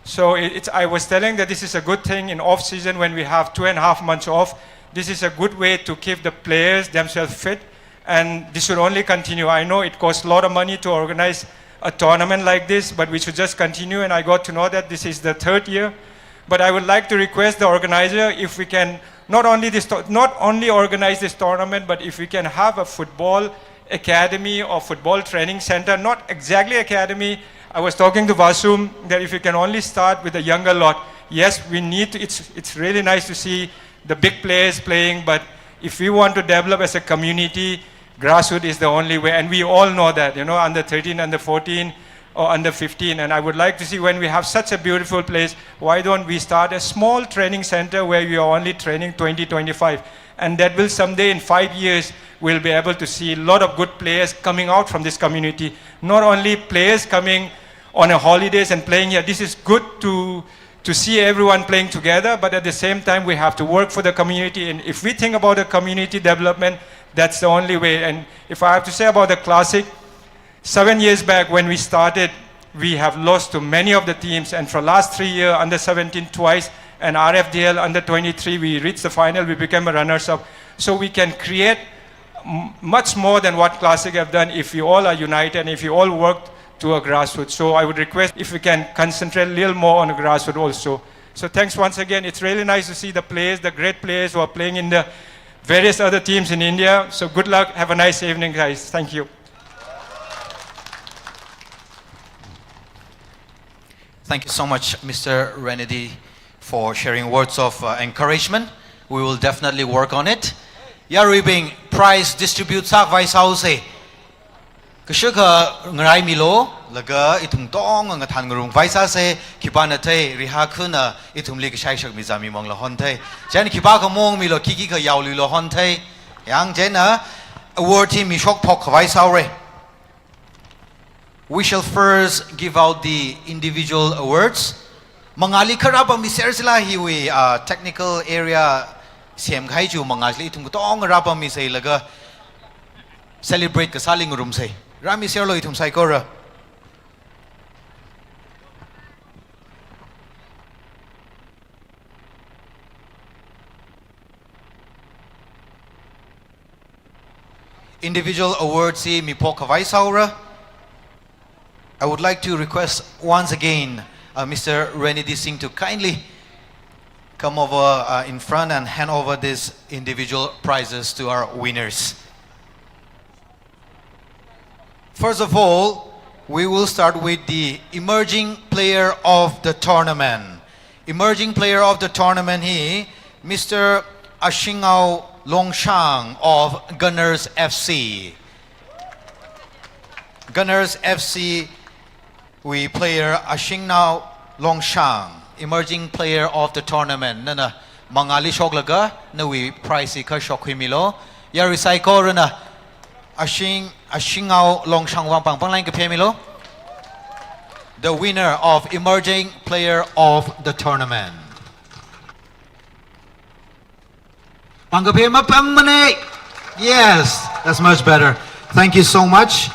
So I was telling that this is a good thing in off season when we have 2.5 months off. This is a good way to keep the players themselves fit, and this should only continue. I know it costs a lot of money to organize a tournament like this, but we should just continue. And I got to know that this is the 3rd year. But I would like to request the organizer if we can not only organize this tournament, but if we can have a football academy or football training center, not exactly academy. I was talking to Vasum that if we can only start with the younger lot. Yes, we need to, it's really nice to see the big players playing, but if we want to develop as a community, grassroots is the only way, and we all know that, you know, under 13, under 14, or under 15, and I would like to see when we have such a beautiful place, why don't we start a small training center where we are only training 20, 25, and that will someday in 5 years, we'll be able to see a lot of good players coming out from this community. Not only players coming on a holidays and playing here, this is good to see everyone playing together, but at the same time, we have to work for the community, and if we think about the community development, that's the only way. And if I have to say about the Classic, 7 years back when we started, we have lost to many of the teams, and for last 3 years, under 17 twice, and RFDL under 23, we reached the final, we became a runners-up. So we can create much more than what Classic have done if we all are united and if we all work to a grassroots. So I would request if we can concentrate a little more on the grassroots also. So thanks once again. It's really nice to see the players, the great players who are playing in the various other teams in India. So good luck. Have a nice evening, guys. Thank you. Thank you so much, Mr. Renedy, for sharing words of encouragement. We will definitely work on it. Yari being prize distribute sak vai sau se. Kishaka ngai milo laga itung tong nga than ngrung vai sa se kipana te riha khuna itum li kishai shak mizami mong la hon te. Jen kipa ka mong milo kiki ka yaw li lo hon te. Yang jena award team mi shok pok vai sau re. We shall first give out the individual awards. Mangali karaba miser sila hiwi technical area siam khai ju mangali itum tong raba mi sei laga celebrate ka saling room sei. Rami ser lo itum sai kora. Individual awards si mi pok vai saura. I would like to request once again Mr. Renedy Singh to kindly come over in front and hand over these individual prizes to our winners. First of all, we will start with the emerging player of the tournament. Emerging player of the tournament here, Mr. Ashingao Longshang of Gunners FC. Gunners FC, we player Ashingao Longshang, emerging player of the tournament. Nana mangali shoglaga na we prize ka shokhimilo. Yari saiko rana Ashingao Longshang wang pang panglain ka pemilo. The winner of emerging player of the tournament. Pangapema pamane. Yes, that's much better. Thank you so much.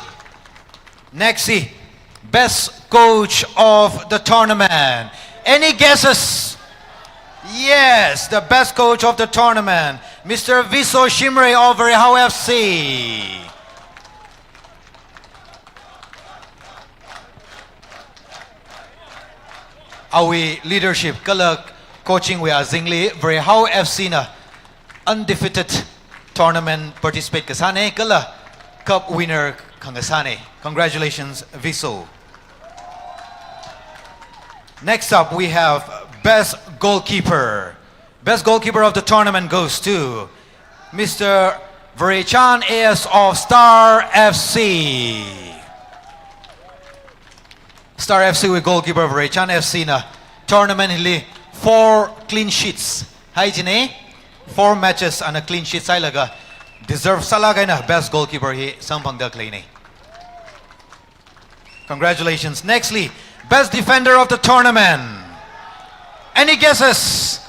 Next, best coach of the tournament. Any guesses? Yes, the best coach of the tournament, Mr. Viso Shimre of VAREIHAO FC. Our leadership, kala coaching we are zingli VAREIHAO FC na undefeated tournament participate kasane kala cup winner kangasane. Congratulations, Viso. Next up, we have best goalkeeper. Best goalkeeper of the tournament goes to Mr. Varechan AS of Star FC. Star FC with goalkeeper Varechan FC na tournament hili 4 clean sheets. Hai jine 4 matches and a clean sheet sai laga deserve salagay na best goalkeeper hi sampang da klini. Congratulations. Nextly, best defender of the tournament. Any guesses?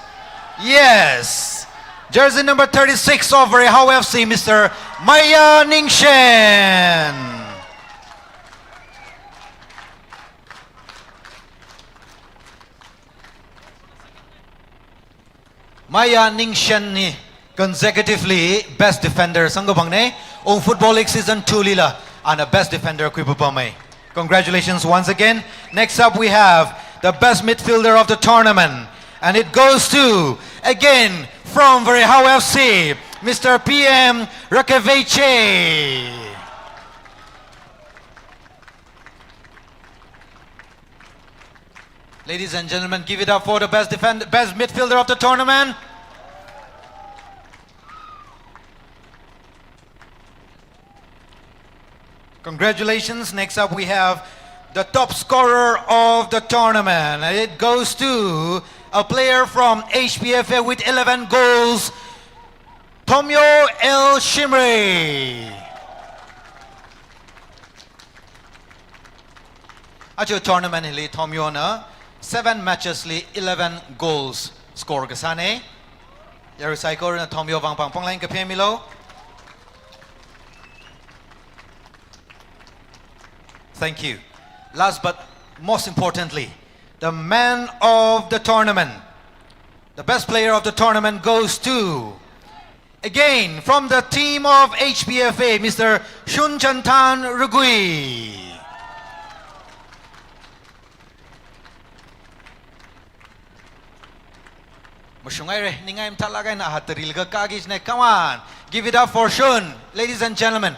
Yes. Jersey number 36 of VAREIHAO FC, Mr. Maya Ningshen. Maya Ningshen ni consecutively best defender sangobang ne on Football League season 2 lila and a best defender kuipapamay. Congratulations once again. Next up we have the best midfielder of the tournament. And it goes to, again, from VAREIHAO FC, Mr. PM Rakeveche. Ladies and gentlemen, give it up for the best midfielder of the tournament. Congratulations. Next up we have the top scorer of the tournament. And it goes to a player from HPFA with 11 goals, Tomyo El Shimre. At your tournament, Tomyo na 7 matches, 11 goals score kasane. Yarisai ko na Tomyo vang pang panglain kapemilo. Thank you. Last but most importantly, the man of the tournament, the best player of the tournament goes to, again, from the team of HPFA, Mr. Shun Chantan Rugui. Mushungai ningai mtalaga na hataril ga kagis ne. Come on, give it up for Shun, ladies and gentlemen.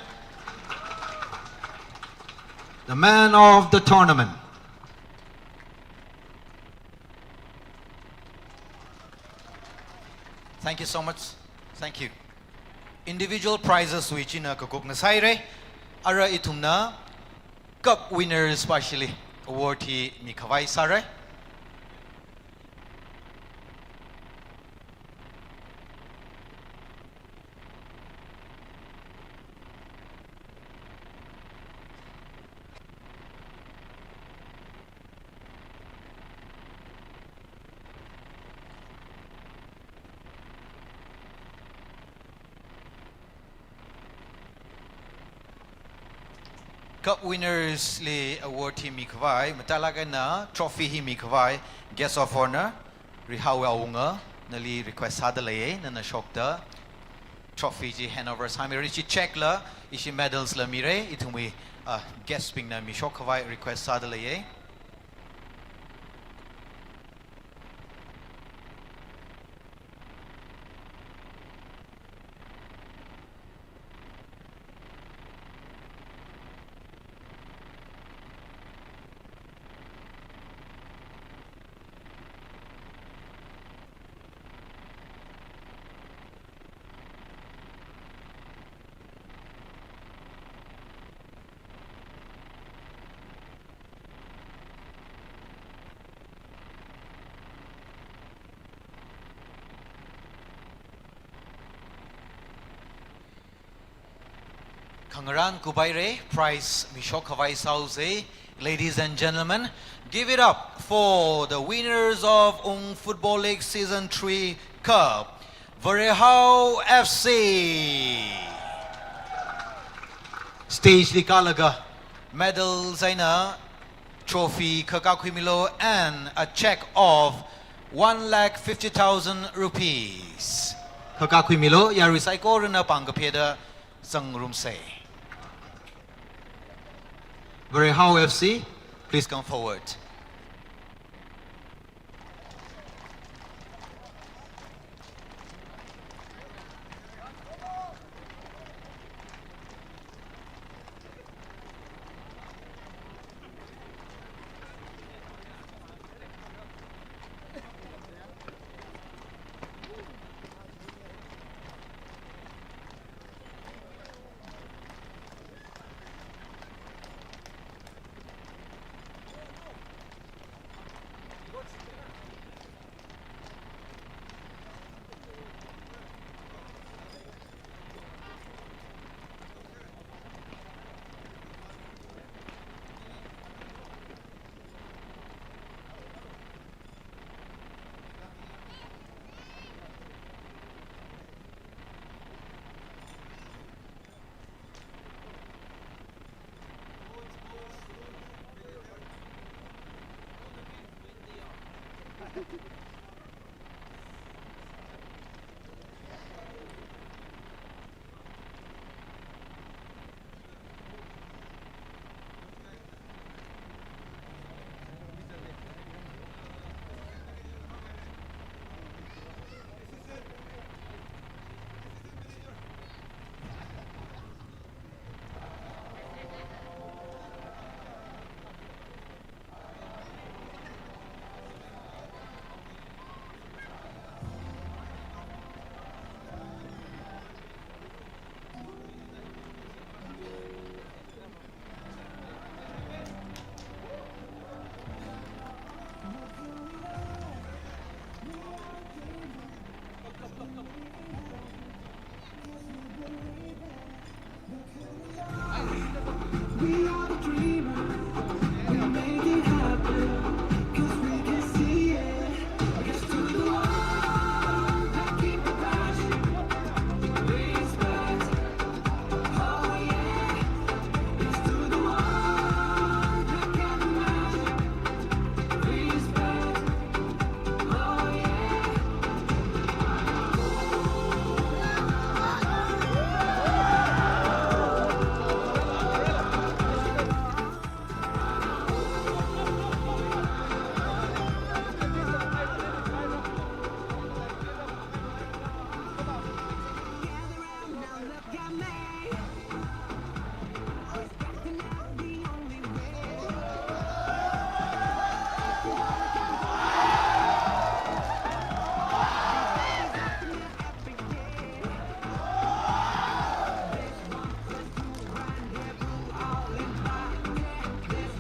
The man of the tournament. Thank you so much. Thank you. Individual prizes which in a kakok na saire. Ara itumna cup winners especially award hi mikawai sare. Cup winners le award hi mikawai matalaga na trophy hi mikawai guest of honor RIHA aunga nali request hadalaye na shokta trophy ji handover samiri chi check la ishi medals la mire itumi guest ping na mi shokawai request hadalaye. Kangaran Kubaire, prize Mishok Havai Sauze. Ladies and gentlemen, give it up for the winners of Football League Season 3 Cup, VAREIHAO FC. Stage Likalaga, medals aina, trophy Kakakwimilo, and a check of 1,50,000 rupees. Kakakwimilo, ya recycle na pangapeda sang room say. VAREIHAO FC, please come forward.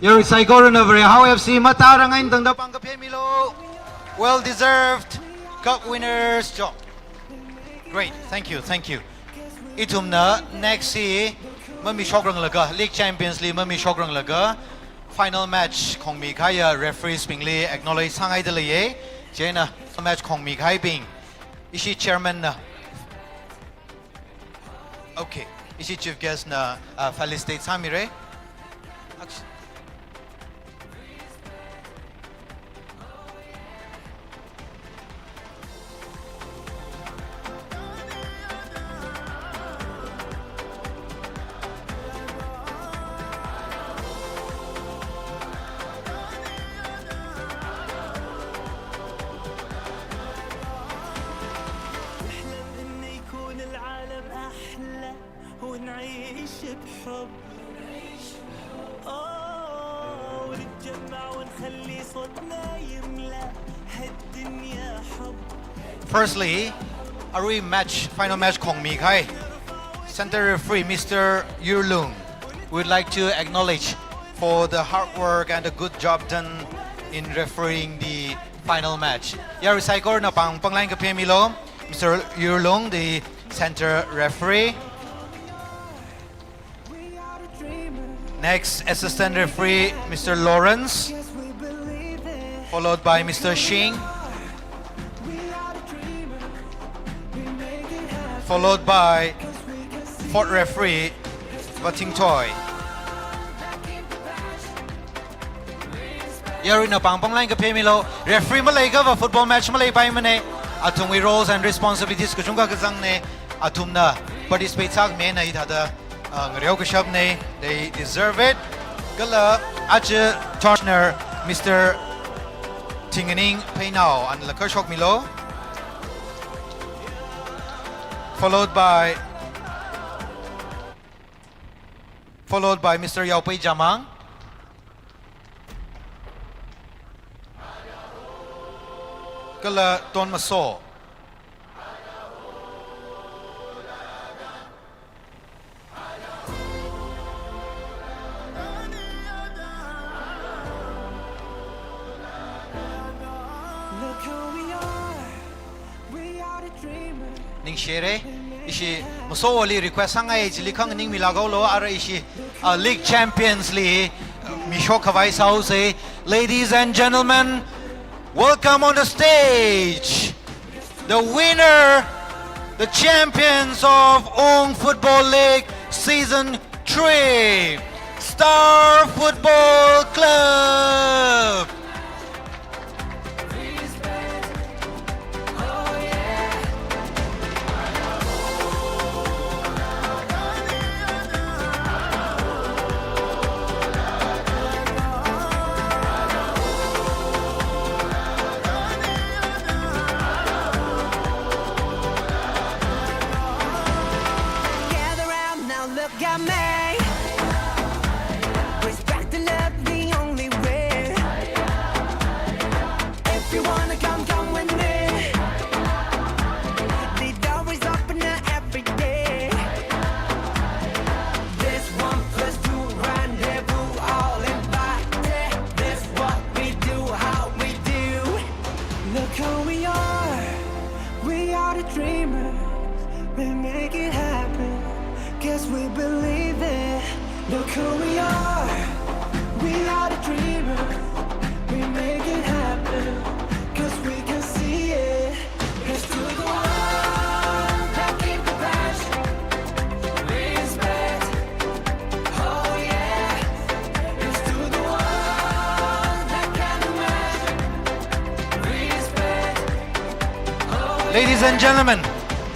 Yari Saigor na VAREIHAO FC matara ngayon tang dapang kapemilo. Well deserved cup winners job. Great, thank you. Itum na next si mami shokrang laga League Champions League mami shokrang laga final match kong mi kaya referee spingli acknowledge sangay dalaye jena match kong mi kai bing ishi chairman na okay ishi chief guest na felicitate samire ونعيش بحب ونتجمع ونخلي صوتنا يملأ هالدنيا حب. Firstly, final match Kong Mi Kai. Center referee Mr. Yurlung. We'd like to acknowledge for the hard work and the good job done in refereeing the final match. Yari Saigor na panglain ka Milo, Mr. Yurlung, the center referee. Next, assistant referee, Mr. Lawrence, followed by Mr. Shing, followed by fourth referee, Bating Toy. Yari na panglain ka Milo, referee malay ka ba football match malay pa mane atung we roles and responsibilities ko chunga kazang ne atum na participate sak me na itada they deserve it. Gala ache partner Mr. Tingening Painao and Lakershok Milo, followed by Mr. Yao Pei Jamang, Gala Don Maso. Ning shere ishi musowali request sangai jilikang ning milagolo ara ishi League Champions League misho kawai sauce. Ladies and gentlemen, welcome on the stage the winner, the champions of Ong Football League Season 3, Star Football Club. Got me. Respect and love the only way. If you wanna come with me. The door is open every day. This 1+2 rendezvous, all invited. This what we do, how we do. Look who we are. We are the dreamers. We make it happen. Guess we believe it. Look who we are. We are the dreamers. We make it happen. Cause we can see it. Here's to the ones that keep the passion. Respect. Oh yeah. Here's to the ones that can imagine. Respect. Oh yeah. Ladies and gentlemen,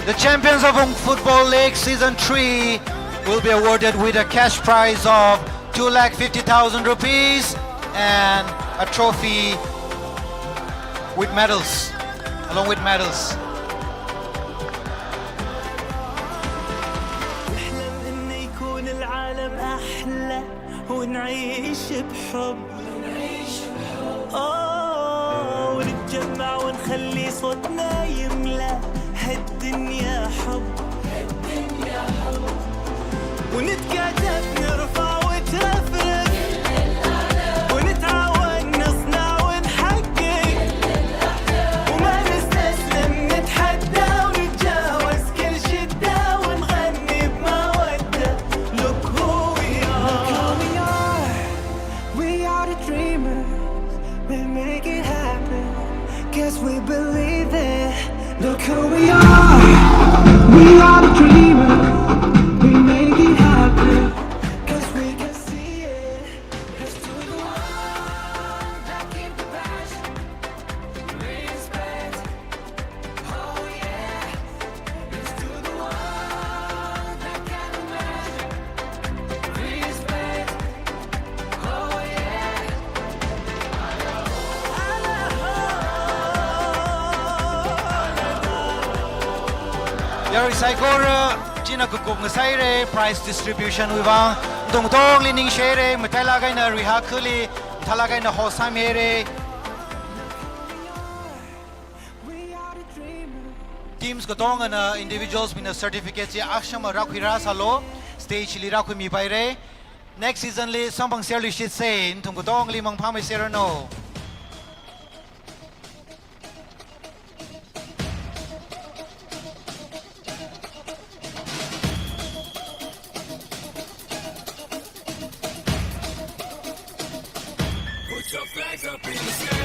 the champions of Ong Football League Season 3 will be awarded with a cash prize of 250,000 rupees and a trophy with medals, along with medals. نحلم إن يكون العالم أحلى ونعيش بحب ونتجمع ونخلي صوتنا يملأ هالدنيا حب ونتكاتف نرفع وترفرف Cause we believe it. Look who we are. We are the dreamers. We make it happen. Cause we can see it. Let's do the one that keep the passion. Respect. Oh yeah. Let's do the one that can imagine. Respect. Oh yeah. Yari Saikor China Kukuk Nasaire prize distribution wiva Dong Tong Lining Shere Matalaga na Riha Kuli Talaga na Hosam Here We are the dreamers. teams Gotong and individuals with certificates Akshama Rakwira Salo stage Lira Kumi Baire next season li Sampang Serli Shit Sain Tung Gotong Limang Pame Serano Put your flags up in the sky.